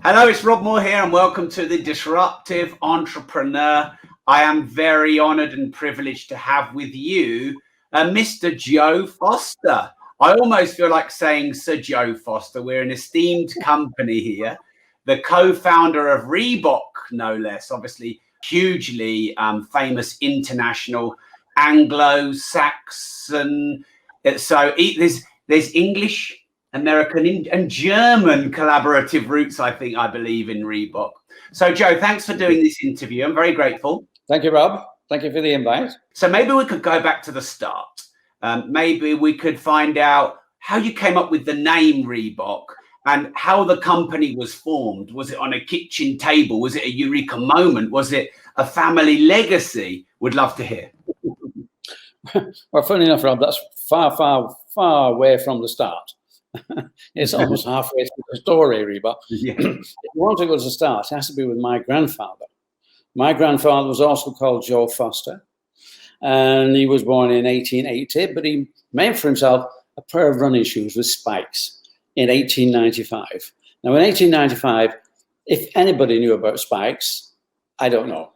Hello, it's Rob Moore here, and welcome to the Disruptive Entrepreneur. I am very honoured and privileged to have with you Mr. Joe Foster. I almost feel like saying Sir Joe Foster. We're an esteemed company here, the co-founder of Reebok, no less, obviously hugely famous international Anglo-Saxon. So there's English, American and German collaborative roots, I believe, in Reebok. So, Joe, thanks for doing this interview. I'm very grateful. Thank you, Rob. Thank you for the invite. So maybe we could go back to the start. Maybe we could find out how you came up with the name Reebok and how the company was formed. Was it on a kitchen table? Was it a eureka moment? Was it a family legacy? Would love to hear. Well, funny enough, Rob, that's far away from the start. It's almost halfway through the story, Reebok. Yeah. If you want to go to the start, it has to be with my grandfather. My grandfather was also called Joe Foster, and he was born in 1880, but he made for himself a pair of running shoes with spikes in 1895. Now, in 1895, if anybody knew about spikes, I don't know.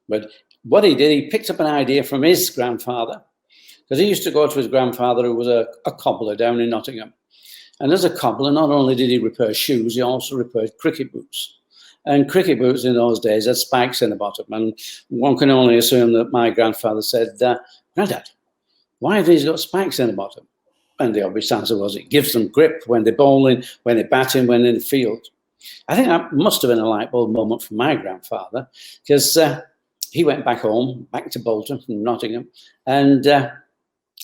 But what he did, he picked up an idea from his grandfather, because he used to go to his grandfather, who was a cobbler down in Nottingham. And as a cobbler, not only did he repair shoes, he also repaired cricket boots. And cricket boots in those days had spikes in the bottom. And one can only assume that my grandfather said, Granddad, why have these got spikes in the bottom? And the obvious answer was it gives them grip when they're bowling, when they're batting, when in the field. I think that must have been a light bulb moment for my grandfather, because he went back home, back to Bolton from Nottingham, and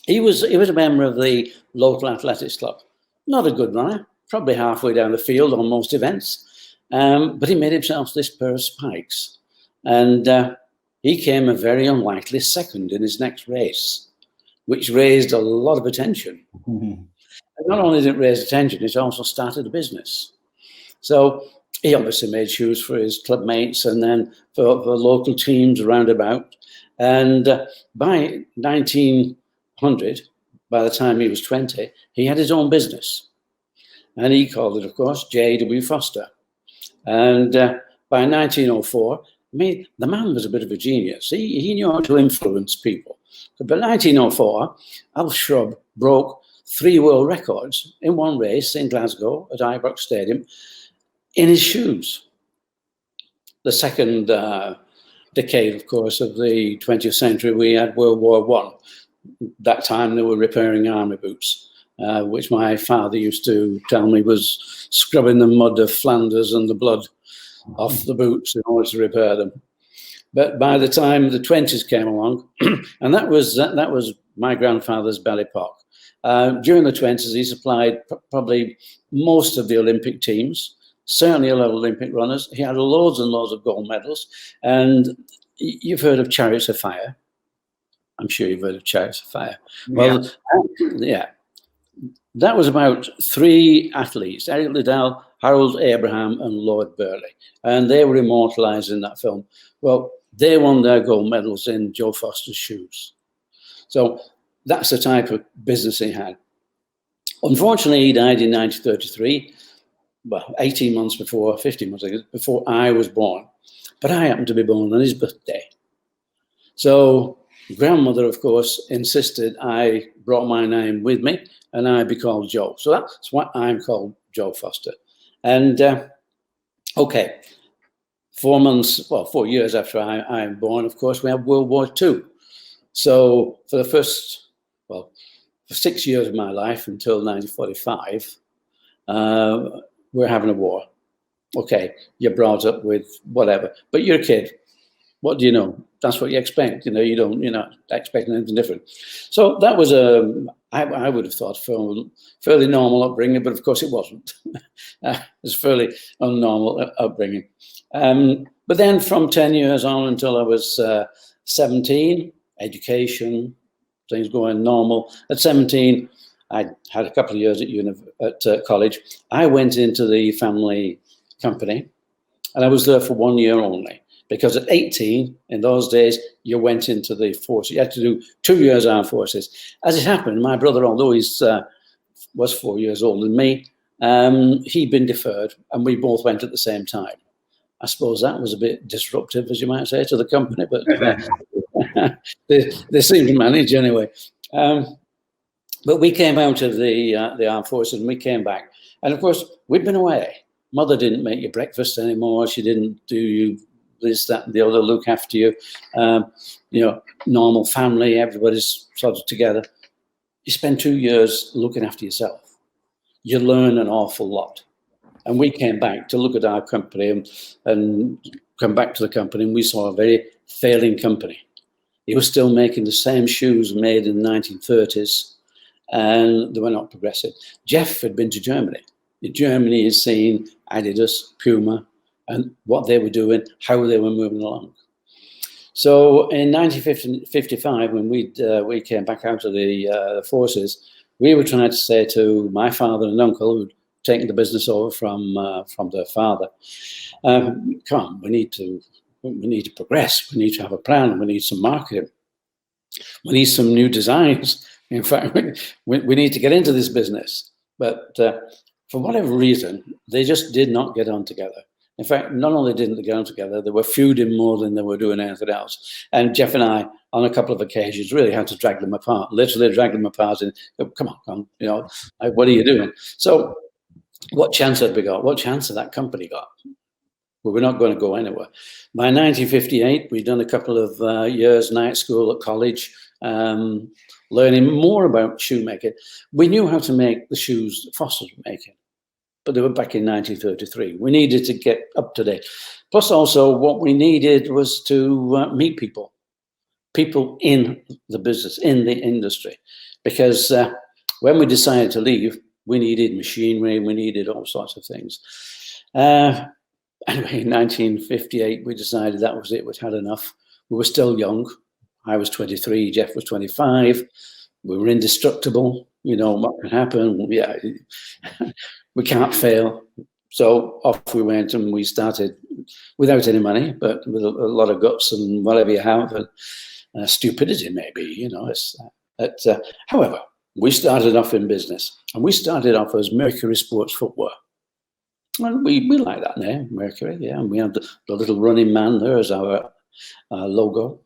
he was a member of the local athletics club. Not a good runner, probably halfway down the field on most events, but he made himself this pair of spikes. And he came a very unlikely second in his next race, which raised a lot of attention. Mm-hmm. And not only did it raise attention, it also started a business. So he obviously made shoes for his club mates and then for local teams around about. And by 1900, by the time he was 20, he had his own business. And he called it, of course, J.W. Foster. And by 1904, I mean, the man was a bit of a genius. He knew how to influence people. But by 1904, Al Shrub broke 3 world records in one race in Glasgow at Ibrox Stadium in his shoes. The second decade, of course, of the 20th century, we had World War I. That time they were repairing army boots, which my father used to tell me was scrubbing the mud of Flanders and the blood off the boots in order to repair them. But by the time the 20s came along, and that was my grandfather's belly epoch. During the 20s, he supplied probably most of the Olympic teams, certainly a lot of Olympic runners. He had loads and loads of gold medals. And you've heard of Chariots of Fire. I'm sure you've heard of Chariots of Fire. Well, yeah. That was about 3 athletes, Eric Liddell, Harold Abraham, and Lord Burleigh. And they were immortalized in that film. Well, they won their gold medals in Joe Foster's shoes. So that's the type of business he had. Unfortunately, he died in 1933, well, 18 months before, 15 months before I was born. But I happened to be born on his birthday. So grandmother, of course, insisted I brought my name with me and I be called Joe. So that's why I'm called Joe Foster. And okay, 4 years after I'm born, of course, we have World War II. So for the first, for 6 years of my life until 1945, we're having a war. Okay, you're brought up with whatever, but you're a kid. What do you know? That's what you expect. You're not expecting anything different. So that was I would have thought fairly normal upbringing, but of course it wasn't. It was fairly unnormal upbringing. But then from 10 years on until I was 17, education, things going normal. At 17, I had a couple of years at college. I went into the family company, and I was there for 1 year only. Because at 18, in those days, you went into the force. You had to do 2 years armed forces. As it happened, my brother, although he was 4 years older than me, He'd been deferred, and we both went at the same time. I suppose that was a bit disruptive, as you might say, to the company, but they seemed to manage anyway. But we came out of the armed forces, and we came back. And of course, we'd been away. Mother didn't make you breakfast anymore. She didn't do you this, that, and the other, look after you. Normal family, everybody's sort of together. You spend 2 years looking after yourself. You learn an awful lot. And we came back to look at our company and come back to the company, and we saw a very failing company. He was still making the same shoes made in the 1930s, and they were not progressive. Jeff had been to Germany. Germany is seeing Adidas, Puma, and what they were doing, how they were moving along. So in 1955, when we came back out of the forces, we were trying to say to my father and uncle, who'd taken the business over from their father, come on, we need to progress. We need to have a plan. We need some marketing. We need some new designs. In fact, we need to get into this business. But for whatever reason, they just did not get on together. In fact, not only didn't they get on together, they were feuding more than they were doing anything else. And Jeff and I, on a couple of occasions, really had to drag them apart, literally drag them apart and, come on, what are you doing? So what chance had we got? What chance had that company got? Well, we're not going to go anywhere. By 1958, we'd done a couple of years night school at college, learning more about shoemaking. We knew how to make the shoes that Foster's were making, but they were back in 1933. We needed to get up to date. Plus also what we needed was to meet people in the business, in the industry, because when we decided to leave, we needed machinery, we needed all sorts of things. Anyway, in 1958, we decided that was it, we'd had enough. We were still young. I was 23, Jeff was 25. We were indestructible. What can happen? Yeah, we can't fail. So off we went, and we started without any money, but with a lot of guts and whatever you have, and stupidity maybe, however, we started off in business, and we started off as Mercury Sports Footwear. Well, we like that name, Mercury, yeah, and we had the little running man there as our logo.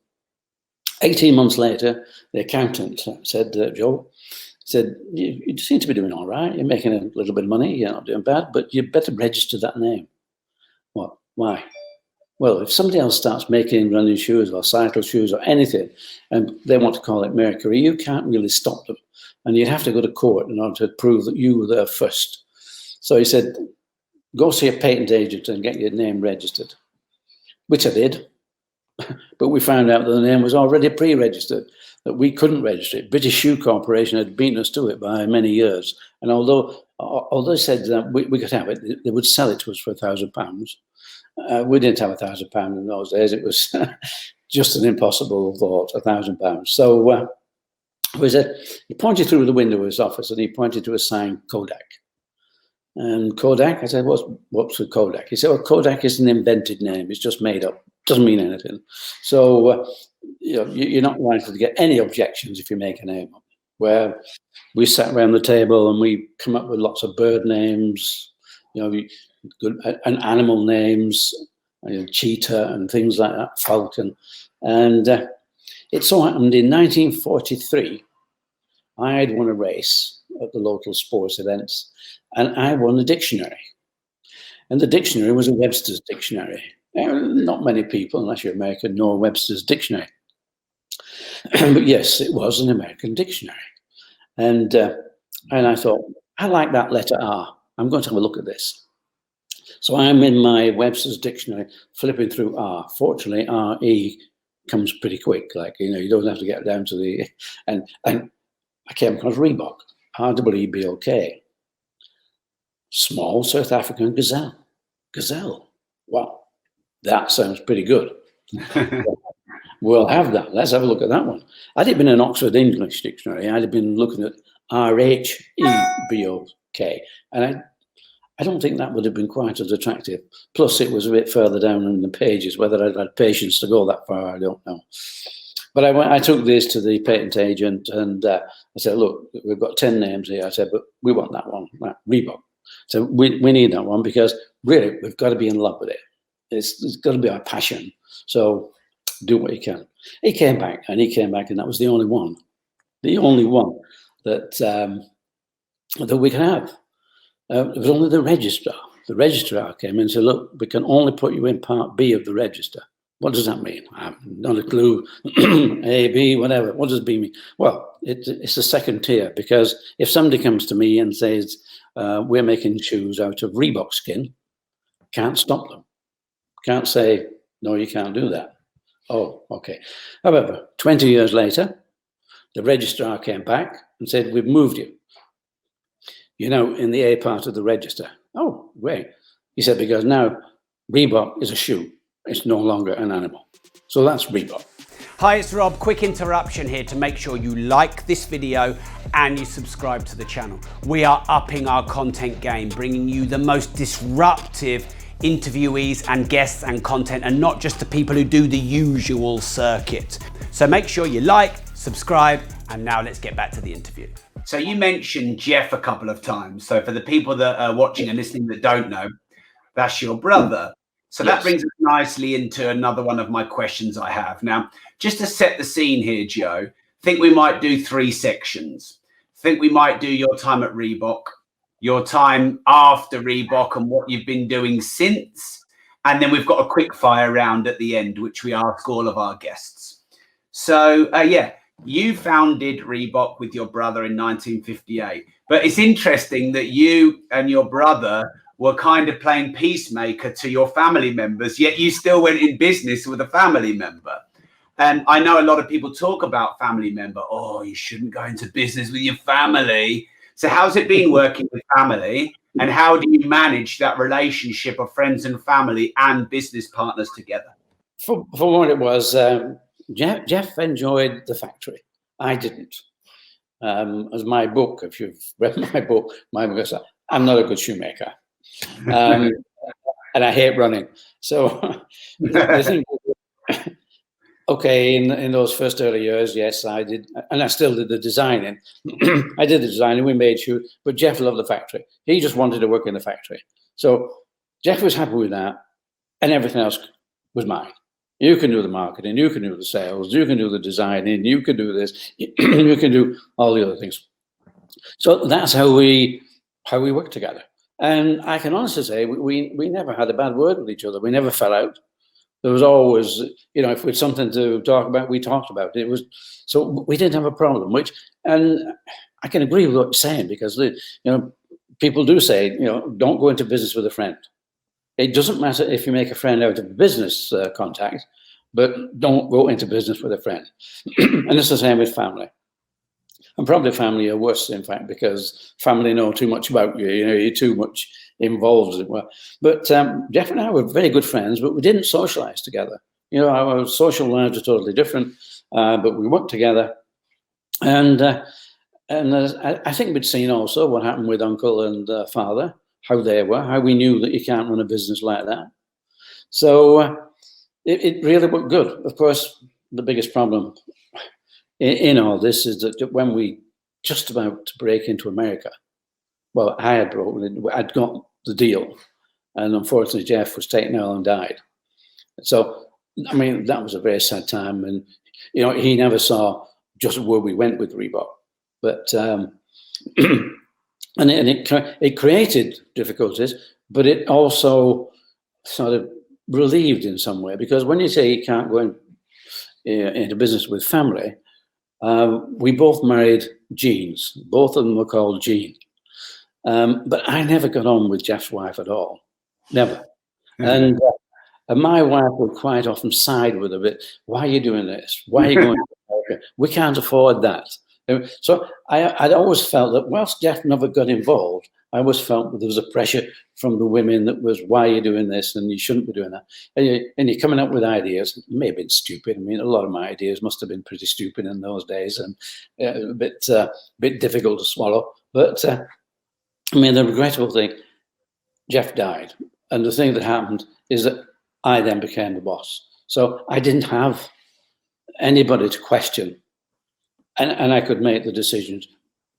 18 months later, the accountant said, Joe, you seem to be doing all right. You're making a little bit of money. You're not doing bad, but you better register that name. What? Why? Well, if somebody else starts making running shoes or cycle shoes or anything, and they want to call it Mercury, you can't really stop them. And you'd have to go to court in order to prove that you were there first. So he said, go see a patent agent and get your name registered, which I did. But we found out that the name was already pre-registered, that we couldn't register it. British Shoe Corporation had beaten us to it by many years. And although they said that we could have it, they would sell it to us for £1,000. We didn't have £1,000 in those days. It was just an impossible thought, £1,000. So he pointed through the window of his office, and he pointed to a sign, Kodak. And Kodak, I said, what's with Kodak? He said, well, Kodak is an invented name. It's just made up. Doesn't mean anything. So you're not likely to get any objections if you make a name up. Where we sat around the table and we come up with lots of bird names, and animal names, cheetah and things like that, falcon. And it so happened in 1943, I had won a race at the local sports events, and I won a dictionary. And the dictionary was a Webster's dictionary. Not many people, unless you're American, know Webster's dictionary. But yes, it was an American dictionary. And I thought, I like that letter R. I'm going to have a look at this. So I'm in my Webster's dictionary, flipping through R. Fortunately, R-E comes pretty quick. You don't have to get down to the... And I came across Reebok, R-E-E-B-O-K. Small South African gazelle. Gazelle. Wow. That sounds pretty good. We'll have that. Let's have a look at that one. I'd have been an Oxford English dictionary. I'd have been looking at R-H-E-B-O-K. And I don't think that would have been quite as attractive. Plus, it was a bit further down in the pages. Whether I'd had patience to go that far, I don't know. But I took this to the patent agent, and I said, look, we've got 10 names here. I said, but we want that one, that Reebok. So we need that one, because really we've got to be in love with it. It's got to be our passion. So do what you can. He came back, and that was the only one that that we can have. It was only the registrar. The registrar came in and said, look, we can only put you in Part B of the register. What does that mean? I have not a clue. A, B, whatever. What does B mean? Well, it's the second tier, because if somebody comes to me and says, we're making shoes out of Reebok skin, can't stop them. Can't say, no, you can't do that. Oh, okay. However, 20 years later, the registrar came back and said, we've moved you. You're now in the A part of the register. Oh, great. He said, because now Reebok is a shoe. It's no longer an animal. So that's Reebok. Hi, it's Rob. Quick interruption here to make sure you like this video and you subscribe to the channel. We are upping our content game, bringing you the most disruptive interviewees and guests and content, and not just the people who do the usual circuit. So make sure you like, subscribe, and now let's get back to the interview. So you mentioned Jeff a couple of times. So for the people that are watching and listening that don't know, that's your brother. So that brings us nicely into another one of my questions I have. Now, just to set the scene here, Joe, I think we might do 3 sections. I think we might do your time at Reebok, your time after Reebok and what you've been doing since. And then we've got a quick fire round at the end, which we ask all of our guests. So, you founded Reebok with your brother in 1958. But it's interesting that you and your brother were kind of playing peacemaker to your family members, yet you still went in business with a family member. And I know a lot of people talk about family member. Oh, you shouldn't go into business with your family. So how's it been working with family? And how do you manage that relationship of friends and family and business partners together? For what it was, Jeff enjoyed the factory. I didn't. As my book, if you've read my book is, I'm not a good shoemaker. And I hate running. So I think, okay, in those first early years, yes, I did. And I still did the designing. I did the designing, we made shoes, but Jeff loved the factory. He just wanted to work in the factory. So Jeff was happy with that, and everything else was mine. You can do the marketing, you can do the sales, you can do the designing, you can do this, you can do all the other things. So that's how we work together. And I can honestly say we never had a bad word with each other. We never fell out. There was always, if we had something to talk about, we talked about it. So we didn't have a problem. And I can agree with what you're saying, because people do say, don't go into business with a friend. It doesn't matter if you make a friend out of a business contact, but don't go into business with a friend. And it's the same with family. And probably family are worse, in fact, because family know too much about you. You're too much involved, as it were. But Jeff and I were very good friends, but we didn't socialize together. Our social lives are totally different, but we worked together. And I think we'd seen also what happened with uncle and father, how they were, how we knew that you can't run a business like that. So it really worked good. Of course, the biggest problem in all this is that when we just about to break into America, well, I'd got the deal, and unfortunately Jeff was taken ill and died. So, that was a very sad time, and he never saw just where we went with Reebok, but and it created difficulties, but it also sort of relieved in some way, because when you say you can't go into business with family, we both married Jeans. Both of them were called Jean. But I never got on with Jeff's wife at all. Never. And my wife would quite often side with a bit. Why are you doing this? Why are you going to America? We can't afford that. So I'd always felt that whilst Jeff never got involved, I always felt that there was a pressure from the women that was, why are you doing this? And you shouldn't be doing that. And you're coming up with ideas. It may have been stupid. A lot of my ideas must have been pretty stupid in those days, and a bit difficult to swallow. But the regrettable thing, Jeff died. And the thing that happened is that I then became the boss. So I didn't have anybody to question. And I could make the decisions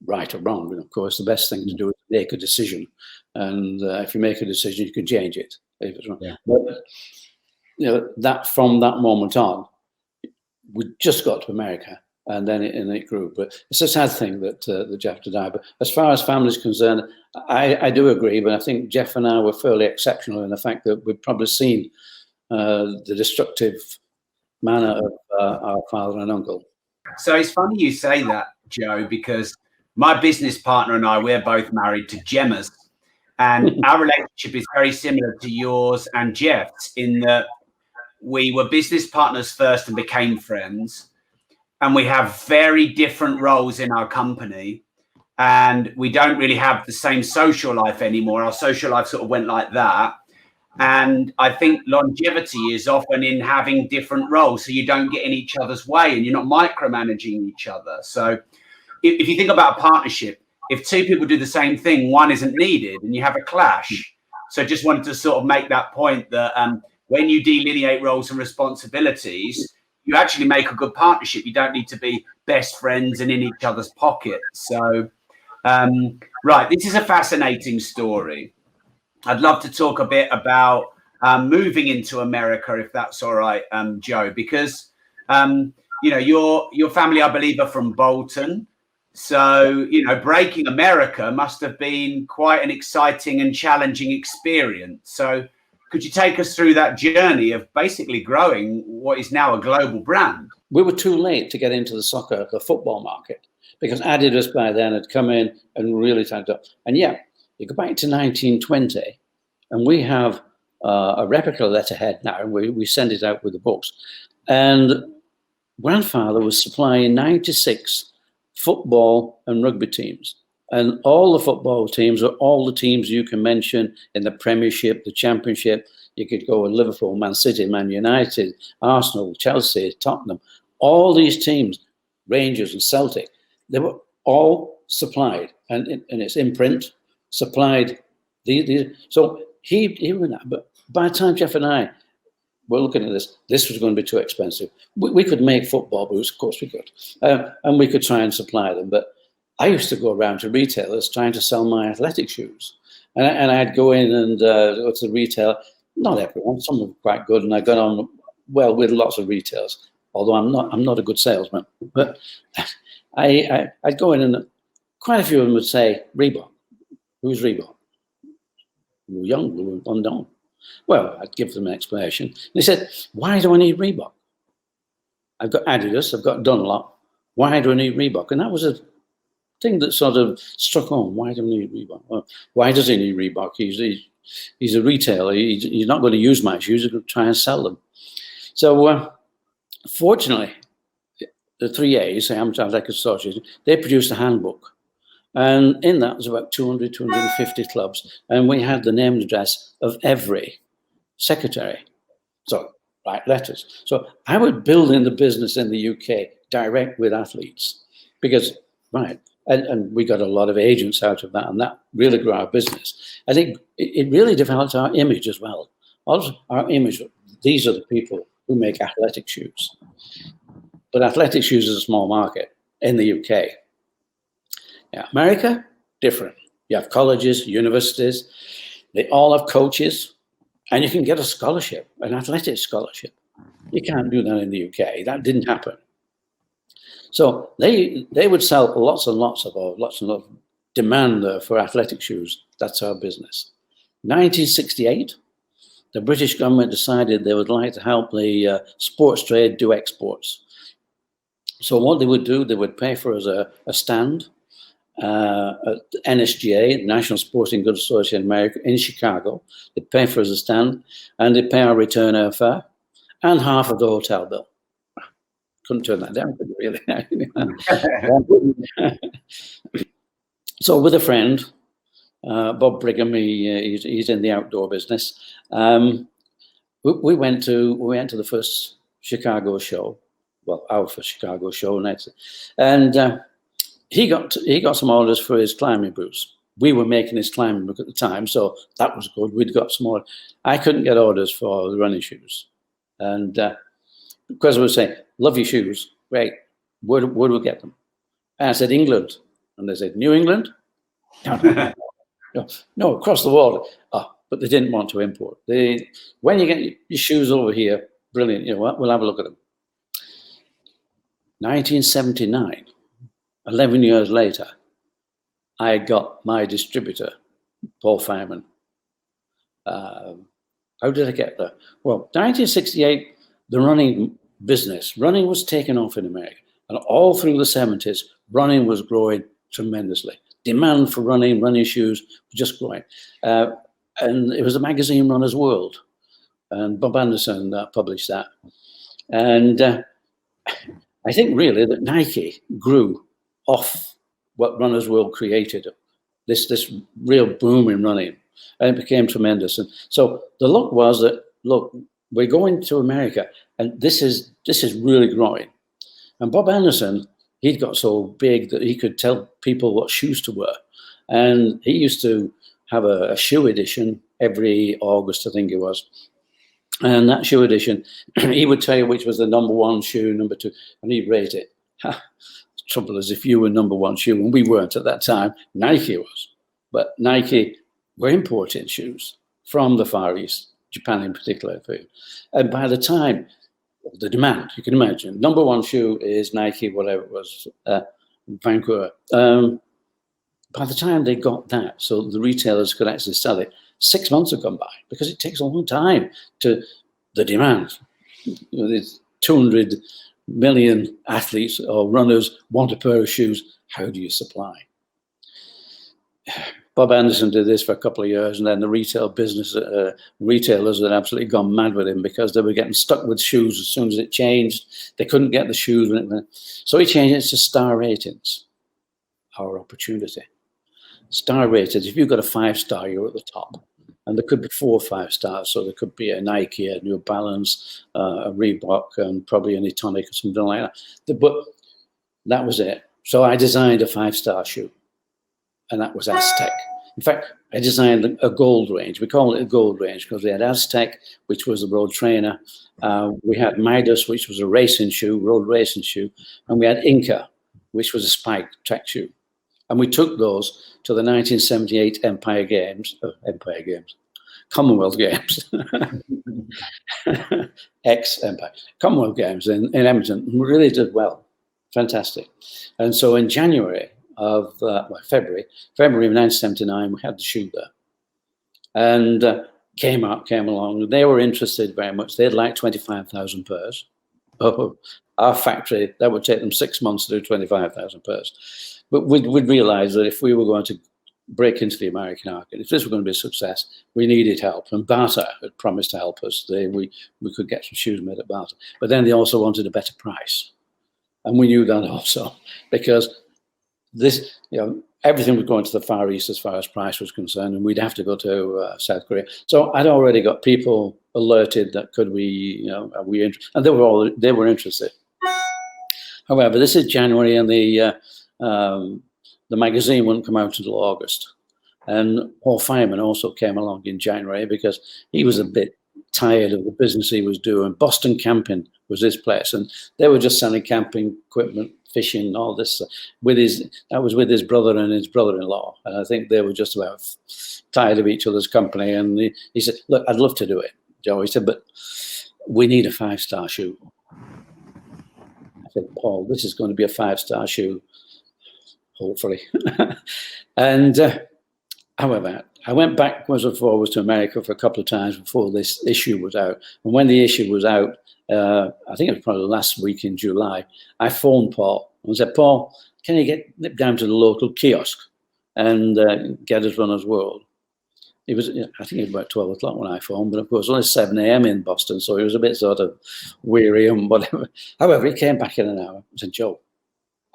right or wrong. And of course, the best thing to do is make a decision. And if you make a decision, you can change it if it's wrong. Yeah. But that from that moment on, we just got to America, and then it grew. But it's a sad thing that Jeff had to die. But as far as family is concerned, I do agree. But I think Jeff and I were fairly exceptional in the fact that we've probably seen the destructive manner of our father and uncle. So it's funny you say that, Joe, because my business partner and I, we're both married to Gemmas, and our relationship is very similar to yours and Jeff's in that we were business partners first and became friends, and we have very different roles in our company, and we don't really have the same social life anymore. Our social life sort of went like that. And I think longevity is often in having different roles, so you don't get in each other's way and you're not micromanaging each other. So if you think about a partnership, if two people do the same thing, one isn't needed and you have a clash. So just wanted to sort of make that point that when you delineate roles and responsibilities, you actually make a good partnership. You don't need to be best friends and in each other's pockets. So, right, this is a fascinating story. I'd love to talk a bit about moving into America, if that's all right, Joe, because, your family, I believe, are from Bolton. So, breaking America must have been quite an exciting and challenging experience. So could you take us through that journey of basically growing what is now a global brand? We were too late to get into the football market, because Adidas by then had come in and really tagged up. And you go back to 1920, and we have a replica letterhead now, and we send it out with the books. And grandfather was supplying 96 football and rugby teams. And all the football teams are all the teams you can mention in the Premiership, the Championship. You could go with Liverpool, Man City, Man United, Arsenal, Chelsea, Tottenham. All these teams, Rangers and Celtic, they were all supplied, and it's imprint, supplied. So he went out. But by the time Jeff and I were looking at this was going to be too expensive. We could make football boots, of course we could, and we could try and supply them. But I used to go around to retailers trying to sell my athletic shoes, and I'd go in and go to the retailer. Not everyone, some were quite good, and I got on well with lots of retailers. Although I'm not a good salesman, but I'd go in and quite a few of them would say, Reebok. Who's Reebok? We were young, we were unknown. Well, I'd give them an explanation. And they said, why do I need Reebok? I've got Adidas, I've got Dunlop. Why do I need Reebok? And that was a thing that sort of struck home. Why do I need Reebok? Well, why does he need Reebok? He's a retailer. He's not going to use my shoes. He's going to try and sell them. So fortunately, the 3As, the Amateur Athletic Association, they produced a handbook. And in that was about 200, 250 clubs. And we had the name and address of every secretary. So, write letters. So I was building the business in the UK direct with athletes. Because, and we got a lot of agents out of that, and that really grew our business. I think it really developed our image as well. Also, our image, these are the people who make athletic shoes. But athletic shoes is a small market in the UK. Yeah, America, different. You have colleges, universities, they all have coaches, and you can get a scholarship, an athletic scholarship. You can't do that in the UK. That didn't happen. So they would sell lots and lots of demand for athletic shoes. That's our business. 1968, the British government decided they would like to help the sports trade do exports. So what they would do, they would pay for us a stand at NSGA, National Sporting Goods Association of America, in Chicago. They'd pay for us a stand, and they'd pay our return airfare and half of the hotel bill. Couldn't turn that down, really. So with a friend, Bob Brigham, he's in the outdoor business. We went to the first Chicago show. Well, our first Chicago show next, and he got some orders for his climbing boots. We were making his climbing boot at the time, so that was good. We'd got some orders. I couldn't get orders for the running shoes, and because I was saying, "Love your shoes, great. Where do we get them?" And I said, "England." And they said, New England? No, no, across the water. Oh, but they didn't want to import. When you get your shoes over here, brilliant, you know what, we'll have a look at them. 1979, 11 years later, I got my distributor, Paul Fireman. How did I get there? Well, 1968, the running was taking off in America. And all through the 70s, running was growing tremendously. Demand for running shoes was just growing. And it was the magazine Runner's World. And Bob Anderson published that. And I think really that Nike grew off what Runner's World created, this real boom in running. And it became tremendous. And so the look was that, look, we're going to America, and this is really growing. And Bob Anderson, he'd got so big that he could tell people what shoes to wear. And he used to have a shoe edition every August, I think it was. And that shoe edition, he would tell you which was the #1 shoe, #2, and he'd rate it. The trouble is, if you were #1 shoe, and we weren't at that time, Nike was. But Nike were importing shoes from the Far East, Japan in particular. And by the time, the demand, you can imagine, #1 shoe is Nike, whatever it was, Vancouver. By the time they got that, so the retailers could actually sell it, 6 months had gone by, because it takes a long time to the demand. You know, there's 200 million athletes or runners want a pair of shoes. How do you supply? Bob Anderson did this for a couple of years, and then the retailers had absolutely gone mad with him because they were getting stuck with shoes as soon as it changed. They couldn't get the shoes. So he changed it to star ratings. Our opportunity. Star ratings. If you've got a 5-star, you're at the top. And there could be 4 or 5 stars. So there could be a Nike, a New Balance, a Reebok, and probably an Etonic or something like that. But that was it. So I designed a 5-star shoe. And that was Aztec. In fact, I designed a gold range. We call it a gold range because we had Aztec, which was the road trainer. We had Midas, which was a racing shoe, road racing shoe. And we had Inca, which was a spike track shoe. And we took those to the 1978 Commonwealth Games, ex-Empire, Commonwealth Games in Edmonton. We really did well. Fantastic. And so in January of, February of 1979, we had the shoe there. And came along. They were interested very much. They had like 25,000 pairs. Our factory, that would take them 6 months to do 25,000 pairs. But we'd realize that if we were going to break into the American market, if this were going to be a success, we needed help. And Bata had promised to help us. We could get some shoes made at Bata. But then they also wanted a better price. And we knew that also, because this, everything was going to the Far East as far as price was concerned, and we'd have to go to South Korea. So I'd already got people alerted that could we, are we interested? And they were interested. However, this is January, and the magazine wouldn't come out until August. And Paul Fireman also came along in January because he was a bit tired of the business he was doing. Boston Camping was his place, and they were just selling camping equipment, fishing, all this. That was with his brother and his brother-in-law, and I think they were just about tired of each other's company. And he said, "Look, I'd love to do it, Joe." He said, "But we need a 5-star shoe." I said, "Paul, this is going to be a 5-star shoe, hopefully." And however, I went backwards and forwards to America for a couple of times before this issue was out. And when the issue was out, I think it was probably last week in July, I phoned Paul and said, "Paul, can you nip down to the local kiosk and get us Runner's World?" I think it was about 12 o'clock when I phoned, but of course, only 7 a.m. in Boston, so he was a bit sort of weary and whatever. However, he came back in an hour and said, "Joe,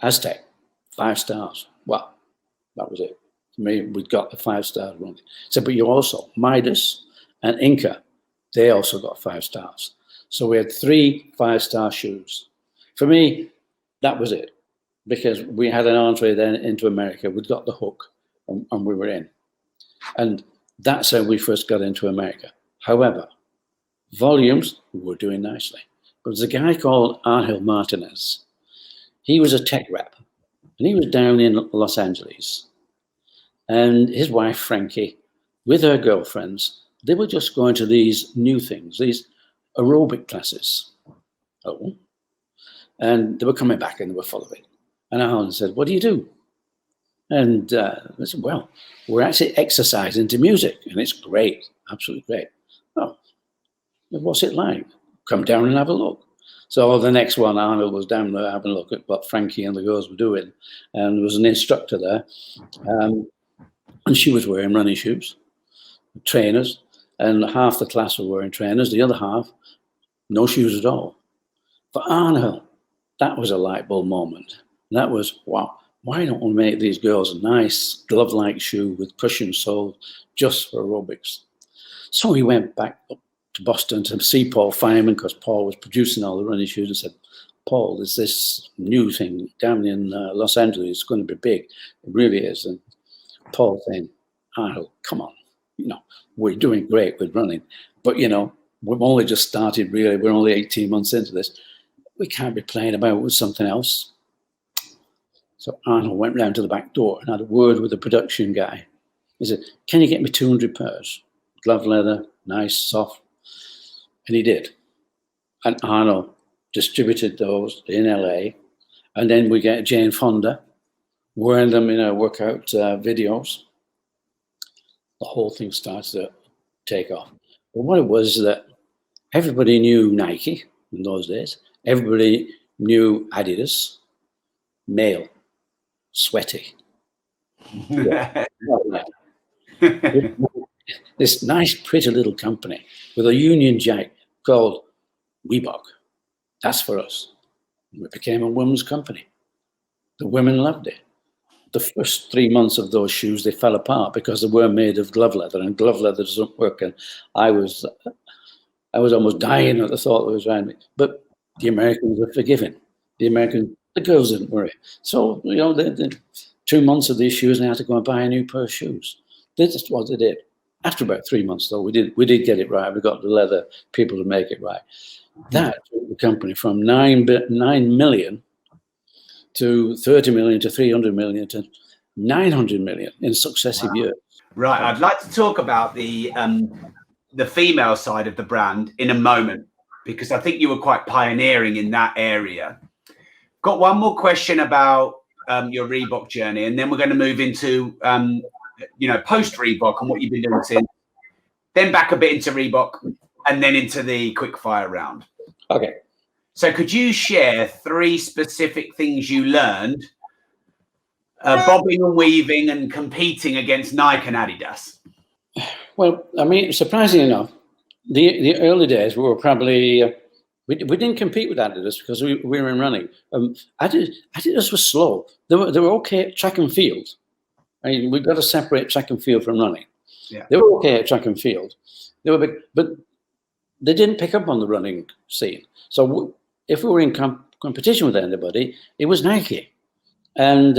Aztec, 5 stars." Well, that was it. For me, we'd got the 5 stars running. He said, "But you also, Midas and Inca, they also got 5 stars. So we had 3 5-star shoes. For me, that was it, because we had an entree then into America. We'd got the hook, and we were in. And that's how we first got into America. However, volumes, we were doing nicely. But there's a guy called Angel Martinez. He was a tech rep. And he was down in Los Angeles. And his wife, Frankie, with her girlfriends, they were just going to these new things, these aerobic classes. Oh. And they were coming back and they were full of it. And Alan said, "What do you do?" And I said, "Well, we're actually exercising to music, and it's great, absolutely great." "Oh, what's it like?" "Come down and have a look." So the next one, Arnold was down there having a look at what Frankie and the girls were doing. And there was an instructor there. And she was wearing running shoes, trainers. And half the class were wearing trainers. The other half, no shoes at all. For Arnold, that was a light bulb moment. That was, wow, why don't we make these girls a nice glove-like shoe with cushion sole just for aerobics? So he went back up to Boston to see Paul Fireman, because Paul was producing all the running shoes, and said, "Paul, there's this new thing down in Los Angeles. It's going to be big. It really is." And Paul saying, "Arnold, come on. We're doing great with running. But, we've only just started, really. We're only 18 months into this. We can't be playing about with something else." So Arnold went round to the back door and had a word with the production guy. He said, "Can you get me 200 pairs? Glove leather, nice, soft." And he did. And Arnold distributed those in LA. And then we get Jane Fonda wearing them in her workout videos. The whole thing starts to take off. But what it was that everybody knew Nike in those days. Everybody knew Adidas, male, sweaty. This nice, pretty little company with a Union Jack called Reebok. That's for us. We became a women's company. The women loved it. The first 3 months of those shoes, they fell apart because they were made of glove leather, and glove leather doesn't work. And I was almost dying at the thought that was around me. But the Americans were forgiving. The girls didn't worry. So, the 2 months of these shoes, and I had to go and buy a new pair of shoes. That's what they did. After about 3 months, though, we did get it right. We got the leather people to make it right. That took the company from 9 million to 30 million to 300 million to 900 million in successive years. Right. I'd like to talk about the female side of the brand in a moment, because I think you were quite pioneering in that area. Got one more question about your Reebok journey, and then we're going to move into post Reebok and what you've been doing since. Then back a bit into Reebok, and then into the Quickfire round. Okay. So could you share 3 specific things you learned bobbing and weaving and competing against Nike and Adidas? Well, I mean, surprisingly enough, the early days we were probably we didn't compete with Adidas because we were in running. Adidas was slow. They were okay at track and field. I mean, we've got to separate track and field from running. Yeah. They were okay at track and field. They were big, but they didn't pick up on the running scene. So if we were in competition with anybody, it was Nike. And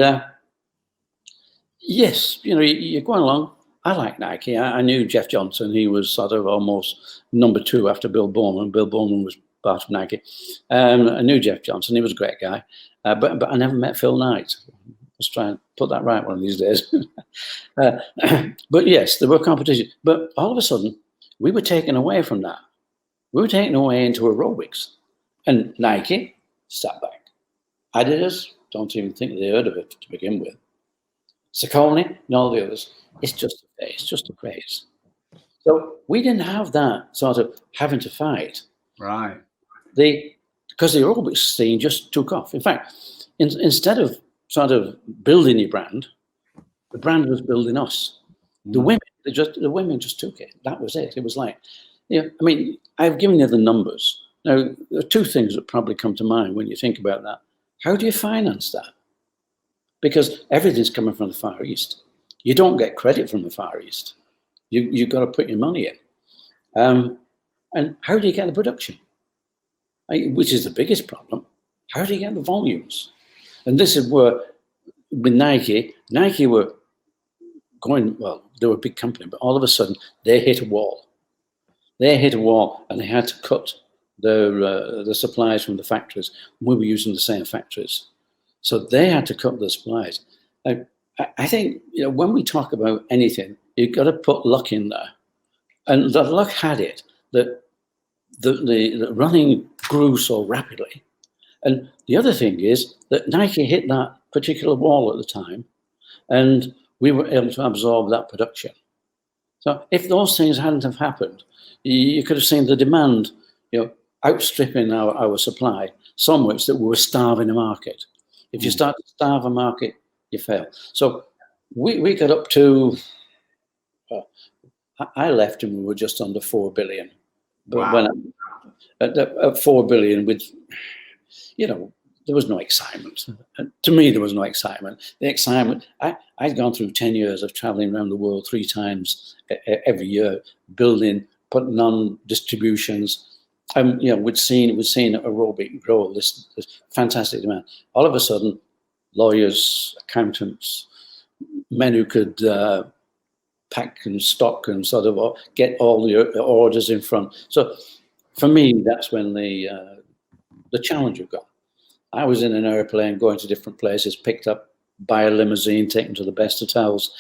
yes, you're going along. I like Nike. I knew Jeff Johnson. He was sort of almost number 2 after Bill Bowman. Bill Bowman was part of Nike. I knew Jeff Johnson. He was a great guy. But I never met Phil Knight. Let's try and put that right one of these days. But yes, there were competition. But all of a sudden, we were taken away from that. We were taken away into aerobics. And Nike sat back. Adidas, don't even think they heard of it to begin with. Saucony and all the others, it's just a craze. So we didn't have that sort of having to fight. Right. Because the aerobics scene just took off. In fact, instead of sort of building your brand, the brand was building us. The women just took it. That was it. It was like, I mean, I've given you the numbers. Now, there are 2 things that probably come to mind when you think about that. How do you finance that? Because everything's coming from the Far East. You don't get credit from the Far East. You've got to put your money in. And how do you get the production? Which is the biggest problem. How do you get the volumes? And this is where, with Nike were going, well, they were a big company, but all of a sudden they hit a wall. They hit a wall and they had to cut the supplies from the factories. We were using the same factories. So they had to cut the supplies. I think, when we talk about anything, you've got to put luck in there. And the luck had it that the running grew so rapidly. And the other thing is that Nike hit that particular wall at the time, and we were able to absorb that production. So if those things hadn't have happened, you could have seen the demand, outstripping our supply so much that we were starving the market. If you start to starve a market, you fail. So we got up to, I left and we were just under 4 billion. But Wow. when at 4 billion with, there was no excitement. To me, there was no excitement. The excitement, I'd gone through 10 years of traveling around the world 3 times every year, building, putting on distributions. We'd seen aerobic grow, this fantastic demand. All of a sudden, lawyers, accountants, men who could pack and stock and sort of get all the orders in front. So for me, that's when the challenge had gone. I was in an airplane going to different places, picked up by a limousine, taken to the best hotels,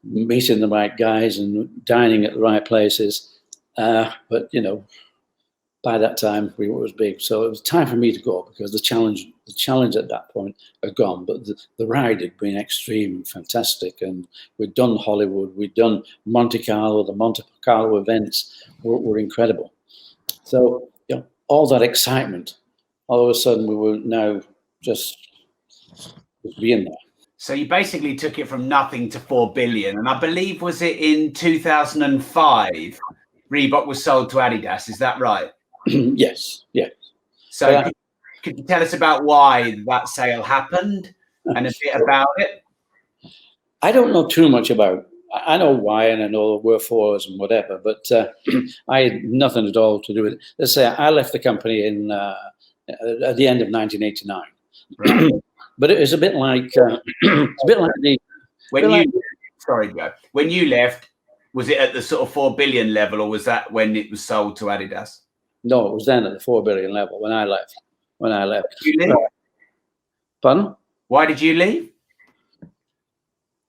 meeting the right guys and dining at the right places. But by that time we was big, so it was time for me to go because the challenge at that point had gone. But the ride had been extreme and fantastic, and we'd done Hollywood, we'd done Monte Carlo. The Monte Carlo events were incredible. So all that excitement, all of a sudden we were now just being there. So you basically took it from nothing to 4 billion, and I believe, was it in 2005 Reebok was sold to Adidas? Is that right? Yes. So could you tell us about why that sale happened and a bit about it? I don't know too much about. I know why, and I know the wherefores and whatever, but I had nothing at all to do with it. Let's say I left the company at the end of 1989. Right. But it was a bit like Sorry, Joe. When you left, was it at the sort of 4 billion level, or was that when it was sold to Adidas? No, it was then at the 4 billion level when I left. Did you leave? Pardon? Why did you leave?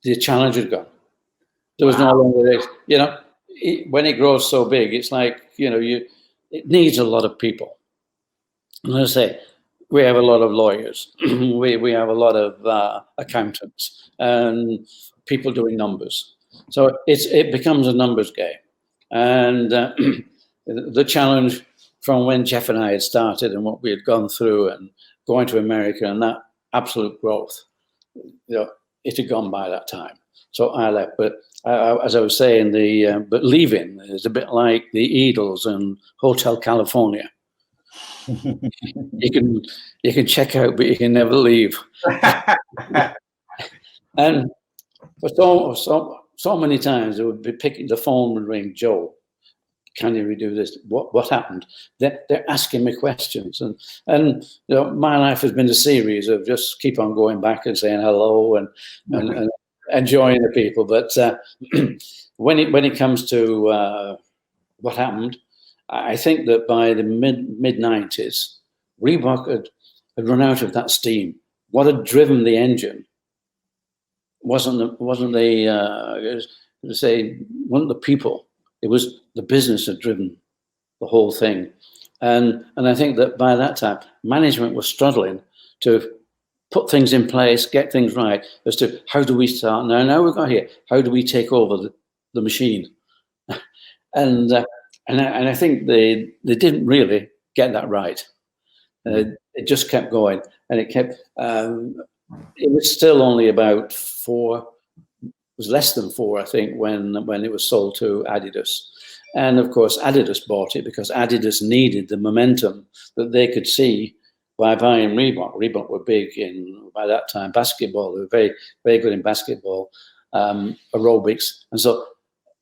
The challenge had gone. There was no longer this. When it grows so big, it's like it needs a lot of people. And as I say, we have a lot of lawyers. we have a lot of accountants and people doing numbers. So it becomes a numbers game. And the challenge from when Jeff and I had started and what we had gone through and going to America and that absolute growth, it had gone by that time. So I left. But as I was saying, but leaving is a bit like the Eagles and Hotel California. You can check out, but you can never leave. And for so many times, it would be picking the phone and ring, Joe, can you redo this? What happened? They're asking me questions, and my life has been a series of just keep on going back and saying hello and enjoying the people. But when it comes to what happened, I think that by the mid 90s, Reebok had run out of that steam. What had driven the engine wasn't the people. It was the business had driven the whole thing, and I think that by that time, management was struggling to put things in place, get things right as to how do we start now we've got here. How do we take over the machine? And I think they didn't really get that right. It just kept going, and it kept. It was still only about 4. It was less than 4, I think, when it was sold to Adidas, and of course Adidas bought it because Adidas needed the momentum that they could see by buying Reebok. Reebok were big by that time basketball. They were very, very good in basketball, aerobics, and so.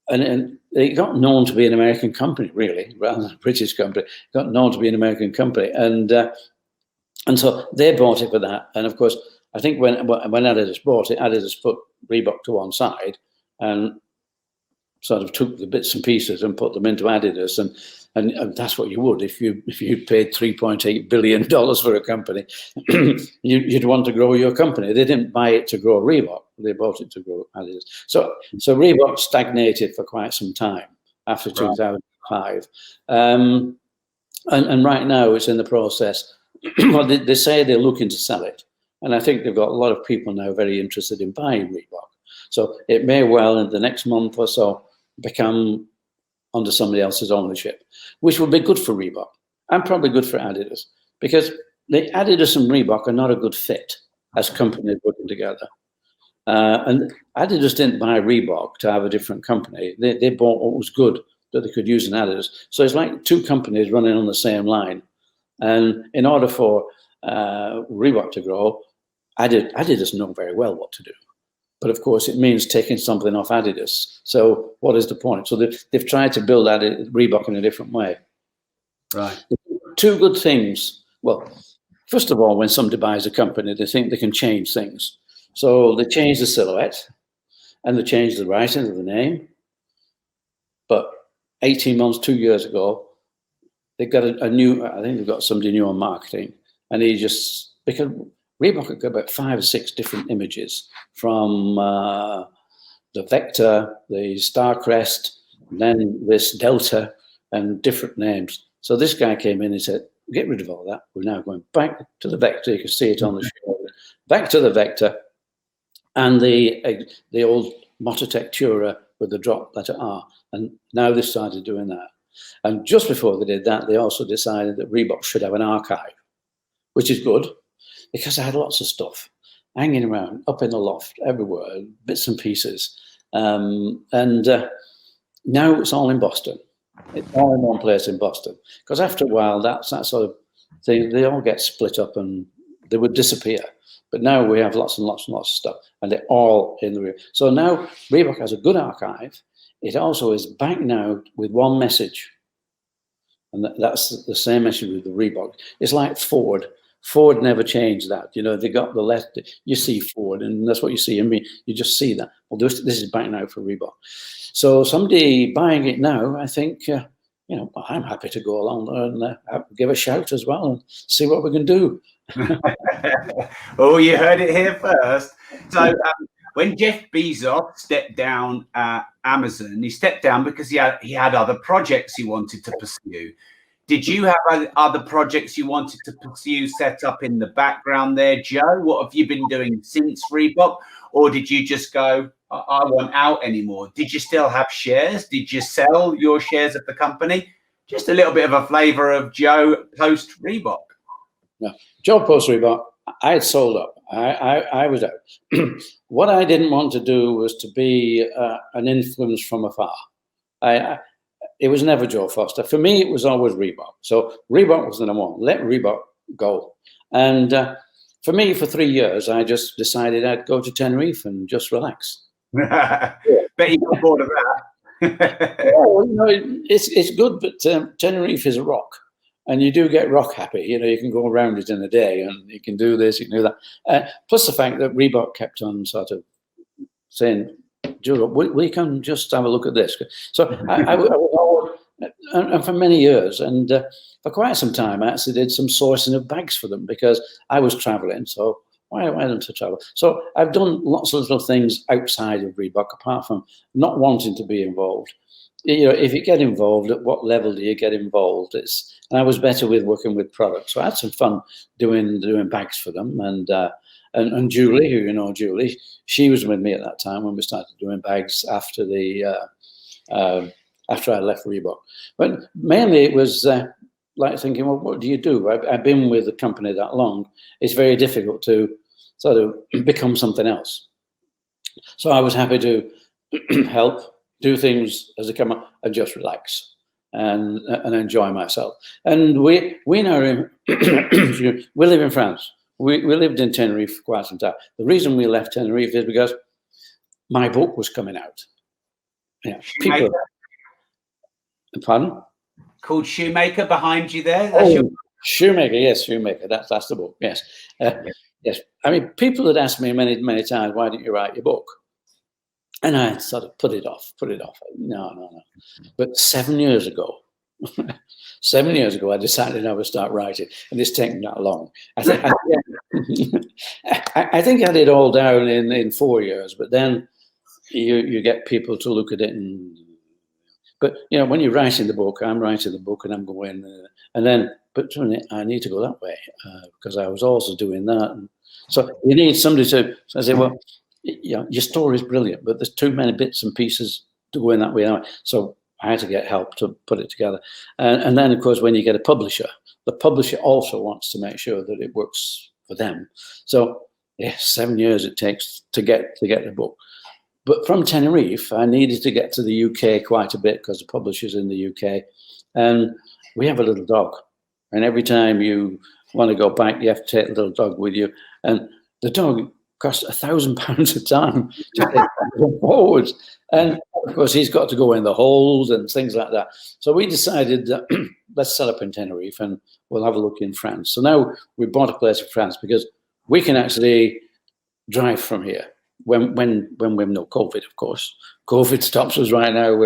And it got known to be an American company, really, rather than a British company. It got known to be an American company, and so they bought it for that. And of course, I think when Adidas bought it, Adidas put Reebok to one side and sort of took the bits and pieces and put them into Adidas, and that's what you would if you paid $3.8 billion for a company. You'd want to grow your company. They didn't buy it to grow Reebok; they bought it to grow Adidas. So Reebok stagnated for quite some time after 2005, and right now it's in the process. Well, they say they're looking to sell it, and I think they've got a lot of people now very interested in buying Reebok. So it may well in the next month or so become under somebody else's ownership, which will be good for Reebok and probably good for Adidas, because the Adidas and Reebok are not a good fit as companies working together. And Adidas didn't buy Reebok to have a different company. They bought what was good that they could use in Adidas. So it's like two companies running on the same line. And in order for Reebok to grow, Adidas know very well what to do. But of course, it means taking something off Adidas. So what is the point? So they've tried to build Reebok in a different way. Right. Two good things. Well, first of all, when somebody buys a company, they think they can change things. So they change the silhouette and they change the writing of the name. But 18 months, 2 years ago, they've got I think they've got somebody new on marketing. And because Reebok had got about 5 or 6 different images from the Vector, the Star Crest, and then this Delta, and different names. So this guy came in and said, get rid of all that. We're now going back to the Vector. You can see it on the shoulder. Back to the Vector and the old Mototech Tura with the drop letter R. And now they started doing that. And just before they did that, they also decided that Reebok should have an archive, which is good, because I had lots of stuff hanging around, up in the loft, everywhere, bits and pieces. And now it's all in Boston. It's all in one place in Boston. Because after a while, that sort of thing, they all get split up and they would disappear. But now we have lots and lots and lots of stuff, and they're all in the Reebok. So now Reebok has a good archive. It also is back now with one message. And that's the same message with the Reebok. It's like Ford. Ford never changed that. You know, they got the letter. You see Ford, and that's what you see. I mean, you just see that. Well, this is back now for Reebok. So somebody buying it now, I think, you know, I'm happy to go along there and give a shout as well and see what we can do. Oh, you heard it here first. So when Jeff Bezos stepped down at Amazon, he stepped down because he had other projects he wanted to pursue. Did you have other projects you wanted to pursue set up in the background there, Joe? What have you been doing since Reebok? Or did you just go, I want out anymore? Did you still have shares? Did you sell your shares of the company? Just a little bit of a flavor of Joe post Reebok. Yeah. Joe post Reebok, I had sold up. I was out. What I didn't want to do was to be an influence from afar. It was never Joe Foster. For me, it was always Reebok. So Reebok was the number one. Let Reebok go. And for me, for 3 years, I just decided I'd go to Tenerife and just relax. Bet you got bored of that. Well, you know, it's good, but Tenerife is a rock. And you do get rock happy. You know, you can go around it in a day and you can do this, you can do that. Plus the fact that Reebok kept on sort of saying, Joe, will you come just have a look at this? So I was always, and for many years, and for quite some time, I actually did some sourcing of bags for them because I was traveling. So why don't I travel? So I've done lots of little things outside of Reebok, apart from not wanting to be involved. You know, if you get involved, at what level do you get involved? And I was better with working with products. So I had some fun doing bags for them. And Julie, who you know, Julie, she was with me at that time when we started doing bags after after I left Reebok. But mainly it was like thinking, well, what do you do? I've been with the company that long. It's very difficult to sort of become something else. So I was happy to help do things as they come up and just relax and enjoy myself. And we now we live in France. We lived in Tenerife for quite some time. The reason we left Tenerife is because my book was coming out. Yeah, people. Pardon? Called Shoemaker behind you there. Shoemaker, yes, Shoemaker. That's the book. Yes, yes. I mean, people had asked me many times, why didn't you write your book? And I sort of put it off. No. But 7 years ago, 7 years ago, I decided I would start writing, and it's taken that long. I think I had it all down in 4 years, but then you get people to look at it, but when you're writing the book, I'm writing the book, and I'm going, and then, but I need to go that way because I was also doing that, and so you need somebody to say, well, your story is brilliant, but there's too many bits and pieces to go in that way. So I had to get help to put it together. And then, of course, when you get a publisher, the publisher also wants to make sure that it works for them. So, 7 years it takes to get the book. But from Tenerife, I needed to get to the UK quite a bit because the publisher's in the UK. And we have a little dog. And every time you want to go back, you have to take the little dog with you. And the dog costs £1,000 a time to take forwards. And of course, he's got to go in the holes and things like that. So we decided that let's set up in Tenerife and we'll have a look in France. So now we bought a place in France because we can actually drive from here when we have no COVID, of course. COVID stops us right now.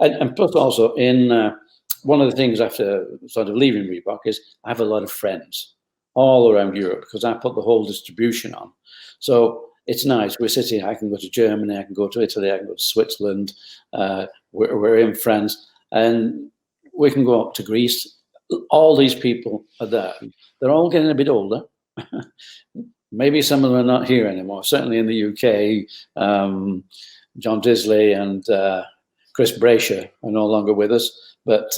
And plus also in one of the things after sort of leaving Reebok is I have a lot of friends all around Europe because I put the whole distribution on. So it's nice. We're sitting, I can go to Germany, I can go to Italy, I can go to Switzerland. We're in France, and we can go up to Greece. All these people are there. They're all getting a bit older. Maybe some of them are not here anymore. Certainly in the UK, John Disley and Chris Brasher are no longer with us. But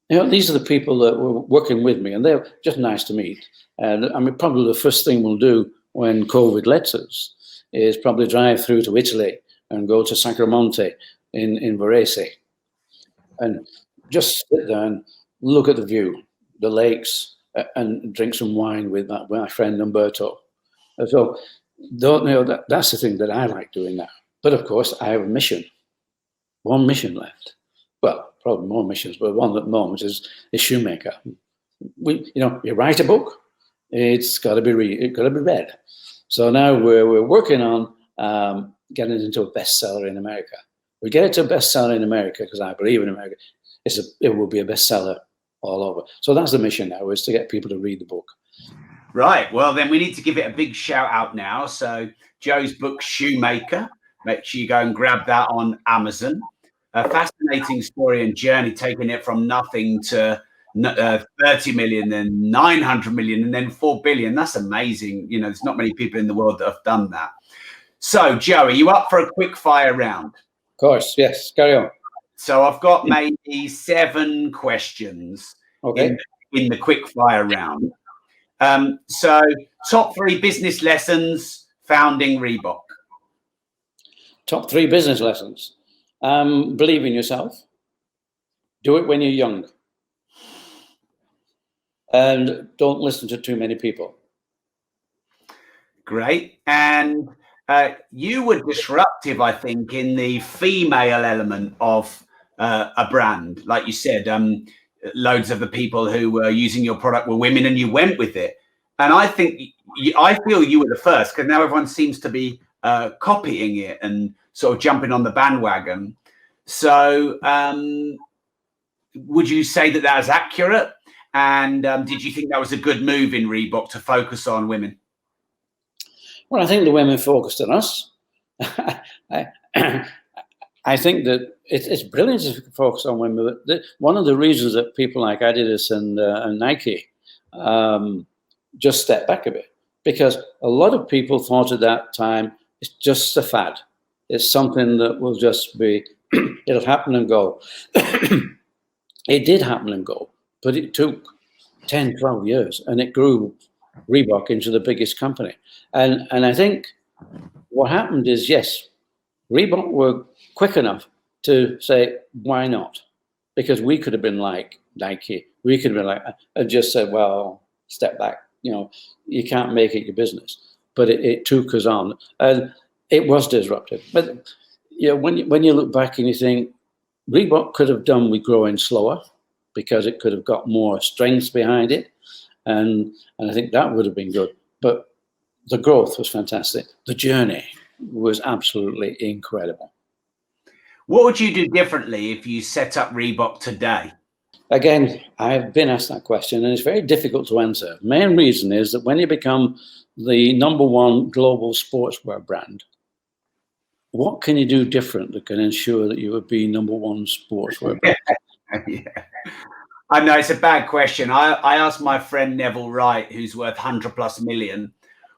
these are the people that were working with me, and they're just nice to meet. And I mean, probably the first thing we'll do when COVID lets us is probably drive through to Italy and go to Sacromonte in Varese and just sit there and look at the view, the lakes, and drink some wine with my friend Umberto. So that's the thing that I like doing now. But of course, I have a mission, one mission left. Well, probably more missions, but one at the moment is Shoemaker. You write a book, it's got to be read. So now we're working on getting it into a bestseller in America. We get it to a bestseller in America because I believe in America. It will be a bestseller all over. So that's the mission now, is to get people to read the book. Right. Well, then we need to give it a big shout out now. So Joe's book, Shoemaker. Make sure you go and grab that on Amazon. A fascinating story and journey, taking it from nothing to 30 million, then 900 million, and then 4 billion. That's amazing. There's not many people in the world that have done that. So, Joe, are you up for a quick fire round? Of course, yes. Carry on. So I've got maybe 7 questions in the quick fire round. So top 3 business lessons founding Reebok. Top 3 business lessons. Believe in yourself. Do it when you're young. And don't listen to too many people. Great. And you were disruptive, I think, in the female element of a brand. Like you said, loads of the people who were using your product were women, and you went with it. And I think, I feel you were the first, because now everyone seems to be copying it and sort of jumping on the bandwagon. So would you say that is accurate? And did you think that was a good move in Reebok to focus on women? Well, I think the women focused on us. I think that it's brilliant to focus on women. But one of the reasons that people like Adidas and Nike just stepped back a bit, because a lot of people thought at that time it's just a fad. It's something that will just be, it'll happen and go. It did happen and go, but it took 10, 12 years, and it grew Reebok into the biggest company. And I think what happened is, yes, Reebok were quick enough to say, why not? Because we could have been like Nike. We could have been like, and just said, well, step back. You can't make it your business. But it took us on, and it was disruptive. But when you look back and you think, Reebok could have done with growing slower, because it could have got more strength behind it, and I think that would have been good. But the growth was fantastic. The journey was absolutely incredible. What would you do differently if you set up Reebok today? Again, I've been asked that question, and it's very difficult to answer. Main reason is that when you become the #1 global sportswear brand, what can you do different that can ensure that you would be #1 sportswear brand? Yeah. I know it's a bad question. I asked my friend Neville Wright, who's worth 100+ million,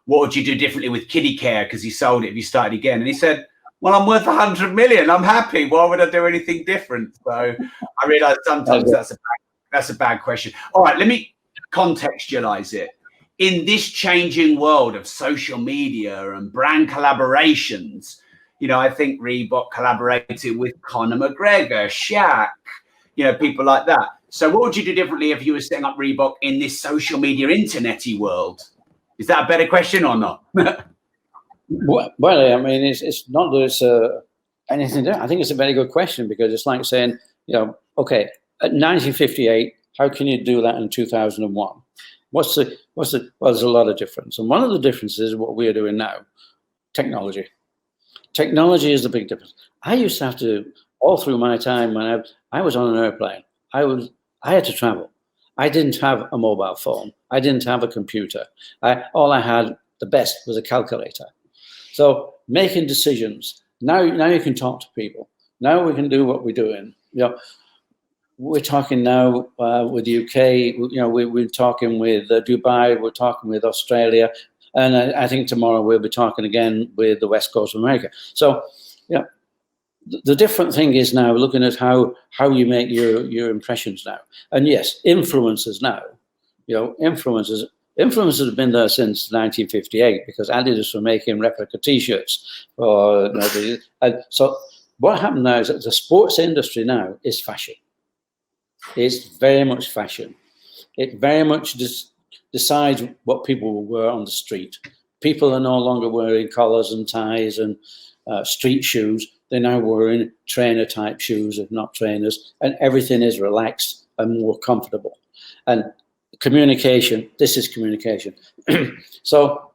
what would you do differently with kiddie care? Because he sold it if you started again. And he said, well, I'm worth 100 million. I'm happy. Why would I do anything different? So I realized sometimes that's a bad question. All right, let me contextualize it. In this changing world of social media and brand collaborations, you know, I think Reebok collaborated with Conor McGregor, Shaq, you know, people like that. So what would you do differently if you were setting up Reebok in this social media internet-y world? Is that a better question or not? Well, I mean, it's not that it's anything different. I think it's a very good question, because it's like saying, you know, okay, at 1958, how can you do that in 2001? Well, there's a lot of difference. And one of the differences is what we're doing now, technology. Technology is the big difference. I used to have to, all through my time when I was on an airplane, I had to travel. I didn't have a mobile phone. I didn't have a computer. All I had, the best, was a calculator. So making decisions, now you can talk to people. Now we can do what we're doing. You know, we're talking now with the UK, you know, we're talking with Dubai, we're talking with Australia, and I think tomorrow we'll be talking again with the West Coast of America. So, you know, the different thing is now looking at how you make your impressions now. And yes, influencers now, you know, influencers have been there since 1958, because Adidas were making replica T-shirts. Or, you know, so what happened now is that the sports industry now is fashion. It's very much fashion. It very much decides what people will wear on the street. People are no longer wearing collars and ties and street shoes. They're now wearing trainer type shoes, if not trainers, and everything is relaxed and more comfortable. And communication, this is communication. So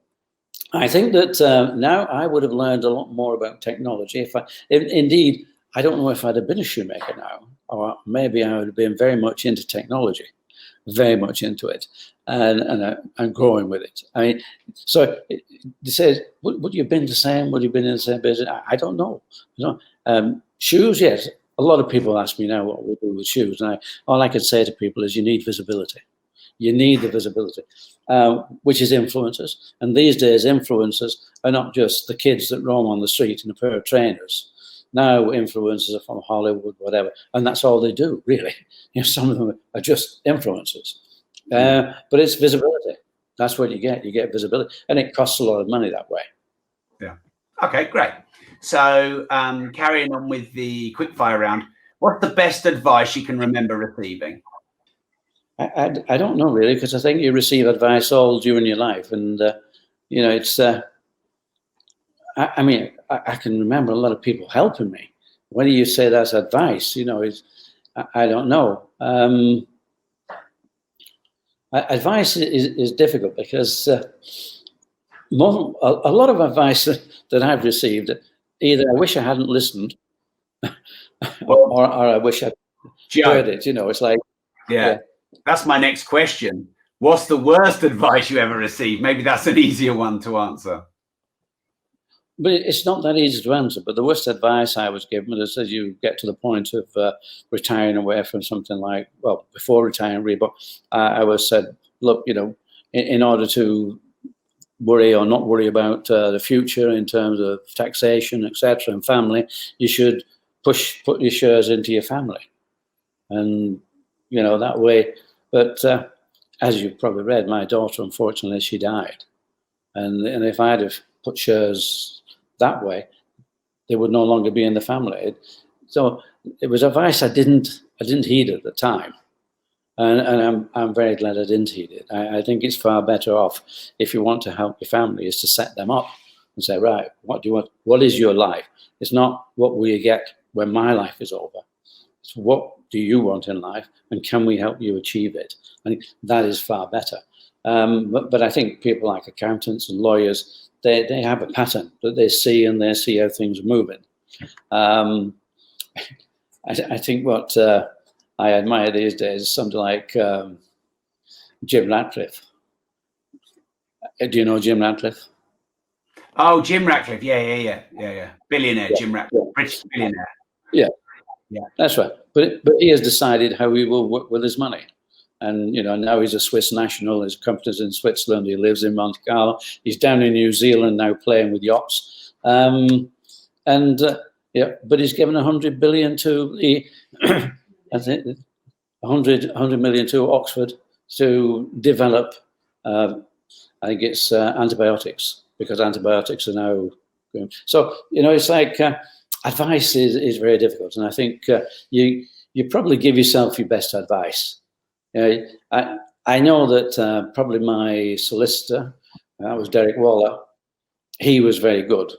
I think that now I would have learned a lot more about technology. Indeed, I don't know if I'd have been a shoemaker now, or maybe I would have been very much into technology, very much into it, and growing with it. I mean, so it says, would you have been the same? Would you have been in the same business? I don't know. You know, shoes, yes. A lot of people ask me now what we do with shoes, and all I can say to people is, you need visibility. You need the visibility, which is influencers. And these days, influencers are not just the kids that roam on the street in a pair of trainers. Now influencers are from Hollywood, whatever, and that's all they do, really. You know, some of them are just influencers. But it's visibility. That's what you get. You get visibility, and it costs a lot of money that way. Yeah. Okay, great. So carrying on with the quickfire round, what's the best advice you can remember receiving? I don't know, really, because I think you receive advice all during your life, and you know, it's. I mean, I can remember a lot of people helping me. When do you say that's advice? You know, I don't know. Advice is difficult, because a lot of advice that I've received, either I wish I hadn't listened, or I wish I'd heard it. You know, it's like, yeah. That's my next question. What's the worst advice you ever received? Maybe that's an easier one to answer. But it's not that easy to answer. But the worst advice I was given is, as you get to the point of retiring away from something like, well, before retiring Reebok, I was said, look, you know, in order to worry or not worry about the future in terms of taxation, etc., and family, you should put your shares into your family, and you know, that way. But as you've probably read, my daughter, unfortunately, she died, and if I had have put shares that way, they would no longer be in the family. So it was advice I didn't heed at the time, and I'm very glad I didn't heed it. I think it's far better off, if you want to help your family, is to set them up and say, right, what do you want? What is your life? It's not what will you get when my life is over. It's what do you want in life, and can we help you achieve it? I think that is far better. But I think people like accountants and lawyers, they have a pattern that they see, and they see how things are moving. I think what I admire these days is something like Jim Ratcliffe. Do you know Jim Ratcliffe? Oh, Jim Ratcliffe. Yeah. Billionaire, Jim Ratcliffe, British billionaire. Yeah, that's right. But he has decided how he will work with his money. And, now he's a Swiss national. His company's in Switzerland. He lives in Monte Carlo. He's down in New Zealand now playing with yachts. But he's given 100 billion to the, I think, 100 million to Oxford to develop, I think it's antibiotics, because antibiotics are now going. So, it's like advice is very difficult. And I think you probably give yourself your best advice. I know that probably my solicitor, that was Derek Waller, he was very good,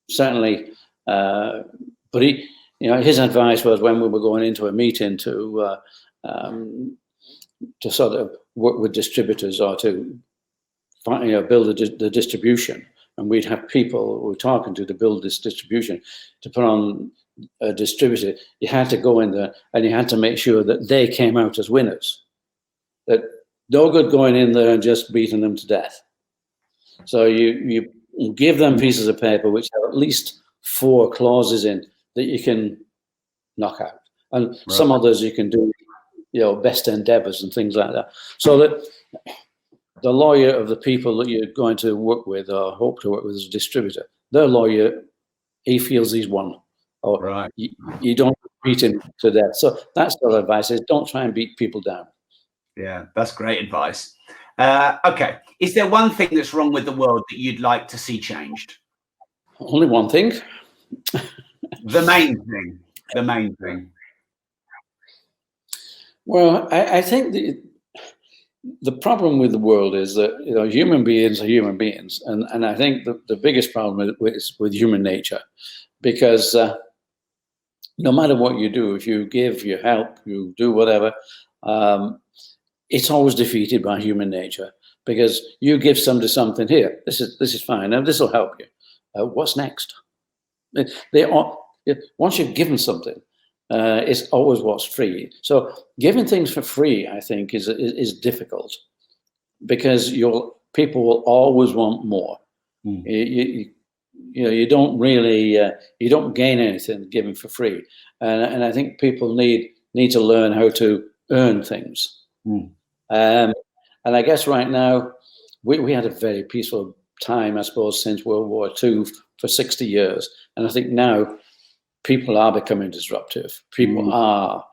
certainly. But he, his advice was, when we were going into a meeting to sort of work with distributors, or to build the distribution, and we'd have people we were talking to build this distribution, to put on a distributor. You had to go in there and you had to make sure that they came out as winners. That no good going in there and just beating them to death. So you give them pieces of paper which have at least 4 clauses in that you can knock out, and right. Some others you can do, best endeavors and things like that. So that the lawyer of the people that you're going to work with or hope to work with as a distributor, their lawyer, he feels he's won, or right. you don't beat him to death. So that's the advice: is don't try and beat people down. Yeah, that's great advice. Okay, is there one thing that's wrong with the world that you'd like to see changed? Only one thing. The main thing. The main thing. Well, I think the problem with the world is that human beings are human beings, and I think the biggest problem is with human nature, because no matter what you do, if you give, you help, you do whatever, it's always defeated by human nature. Because you give somebody something, here, this is fine, now this will help you. What's next? Once you've given something, it's always what's free. So giving things for free, I think, is difficult, because people will always want more. Mm. You don't really you don't gain anything giving for free, and I think people need to learn how to earn things. Mm. And I guess right now we had a very peaceful time, I suppose, since World War II for 60 years, and I think now people are becoming disruptive. People are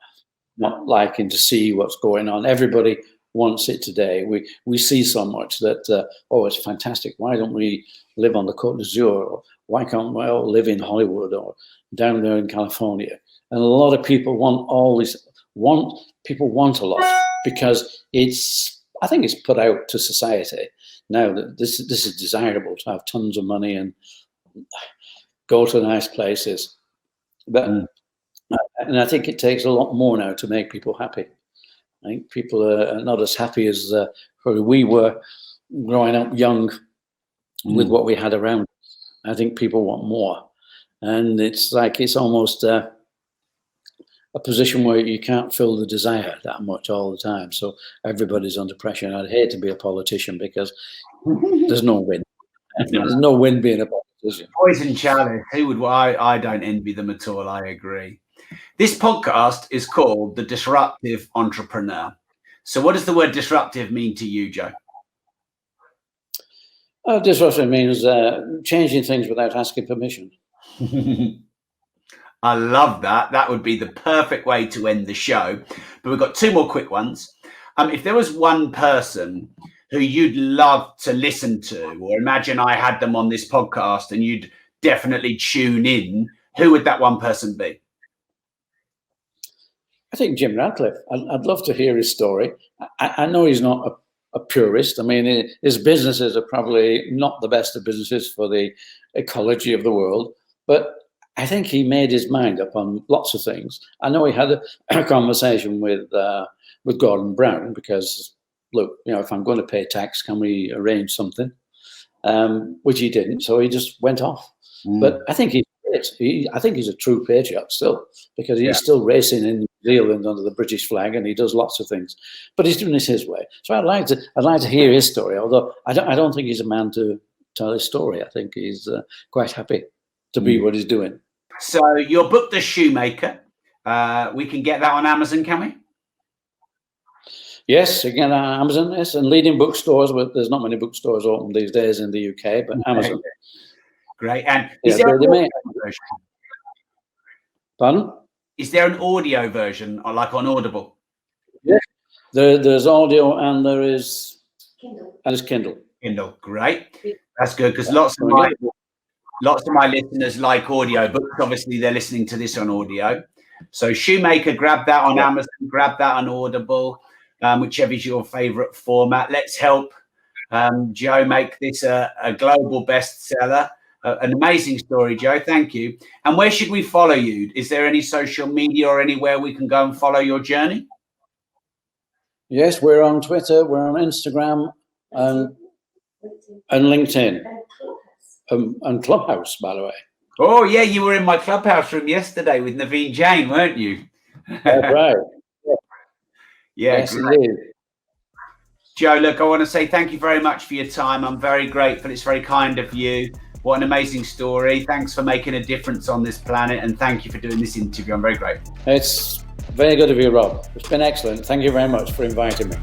not liking to see what's going on. Everybody wants it today. We see so much that, it's fantastic. Why don't we live on the Côte d'Azur? Or why can't we all live in Hollywood or down there in California? And a lot of people want all this. People want a lot, because I think it's put out to society now that this is desirable, to have tons of money and go to nice places. But and I think it takes a lot more now to make people happy. I think people are not as happy as we were growing up young with what we had around. I think people want more, and it's like it's almost a position where you can't fill the desire that much all the time. So everybody's under pressure, and I'd hate to be a politician, because there's no win. There's no win being a politician. Poison chalice. Who would? I don't envy them at all. I agree. This podcast is called The Disruptive Entrepreneur. So what does the word disruptive mean to you, Joe? Disruptive means changing things without asking permission. I love that. That would be the perfect way to end the show. But we've got 2 more quick ones. If there was one person who you'd love to listen to, or imagine I had them on this podcast and you'd definitely tune in, who would that one person be? I think Jim Ratcliffe. I'd love to hear his story. I know he's not a purist. I mean, his businesses are probably not the best of businesses for the ecology of the world, but I think he made his mind up on lots of things. I know he had a conversation with Gordon Brown, because, look, if I'm going to pay tax, can we arrange something? which he didn't. So he just went off. But I think I think he's a true patriot still, because he's still racing in New Zealand under the British flag, and he does lots of things. But he's doing it his way. So I'd like to hear his story. Although I don't think he's a man to tell his story. I think he's quite happy to be what he's doing. So your book, The Shoemaker, we can get that on Amazon, can we? Yes, again, Amazon, yes, and leading bookstores. But there's not many bookstores open these days in the UK, but Amazon. Great. And is there an audio version? Pardon? Is there an audio version, or like on Audible? Yes. There's audio, and there is Kindle. And it's Kindle. Kindle, great. That's good, because lots of my listeners like audio books. Obviously, they're listening to this on audio. So Shoemaker, grab that on Amazon, grab that on Audible, whichever is your favorite format. Let's help Joe make this a global bestseller. An amazing story, Joe. Thank you. And where should we follow you? Is there any social media or anywhere we can go and follow your journey? Yes, we're on Twitter, we're on Instagram, and LinkedIn, and Clubhouse, by the way. Oh, yeah, you were in my Clubhouse room yesterday with Naveen Jain, weren't you? That's right. Yeah, yes, great. Indeed. Joe, look, I want to say thank you very much for your time. I'm very grateful. It's very kind of you. What an amazing story. Thanks for making a difference on this planet, and thank you for doing this interview. I'm very grateful. It's very good of you, Rob. It's been excellent. Thank you very much for inviting me.